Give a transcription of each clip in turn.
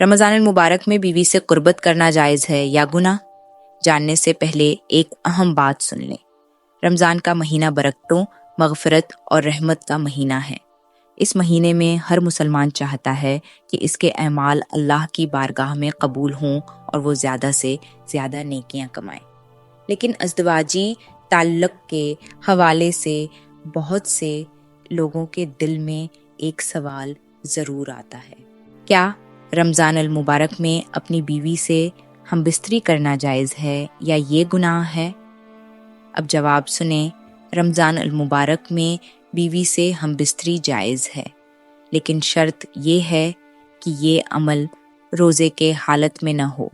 رمضان المبارک میں بیوی سے قربت کرنا جائز ہے یا گناہ؟ جاننے سے پہلے ایک اہم بات سن لیں۔ رمضان کا مہینہ برکتوں، مغفرت اور رحمت کا مہینہ ہے۔ اس مہینے میں ہر مسلمان چاہتا ہے کہ اس کے اعمال اللہ کی بارگاہ میں قبول ہوں اور وہ زیادہ سے زیادہ نیکیاں کمائیں۔ لیکن ازدواجی تعلق کے حوالے سے بہت سے لوگوں کے دل میں ایک سوال ضرور آتا ہے، کیا رمضان المبارک میں اپنی بیوی سے ہم بستری کرنا جائز ہے یا یہ گناہ ہے؟ اب جواب سنیں۔ رمضان المبارک میں بیوی سے ہم بستری جائز ہے، لیکن شرط یہ ہے کہ یہ عمل روزے کے حالت میں نہ ہو۔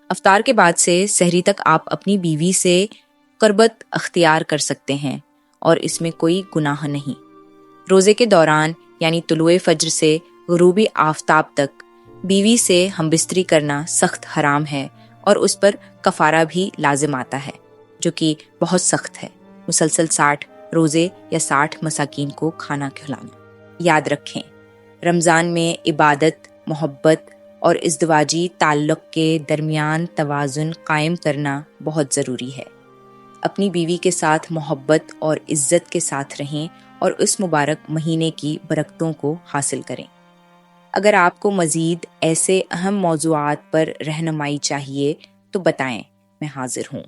افطار کے بعد سے سحری تک آپ اپنی بیوی سے قربت اختیار کر سکتے ہیں اور اس میں کوئی گناہ نہیں۔ روزے کے دوران یعنی طلوع فجر سے غروبی آفتاب تک بیوی سے ہم بستری کرنا سخت حرام ہے اور اس پر کفارہ بھی لازم آتا ہے، جو کہ بہت سخت ہے، مسلسل 60 روزے یا 60 مساکین کو کھانا کھلانا۔ یاد رکھیں، رمضان میں عبادت، محبت اور ازدواجی تعلق کے درمیان توازن قائم کرنا بہت ضروری ہے۔ اپنی بیوی کے ساتھ محبت اور عزت کے ساتھ رہیں اور اس مبارک مہینے کی برکتوں کو حاصل کریں۔ اگر آپ کو مزید ایسے اہم موضوعات پر رہنمائی چاہیے تو بتائیں، میں حاضر ہوں۔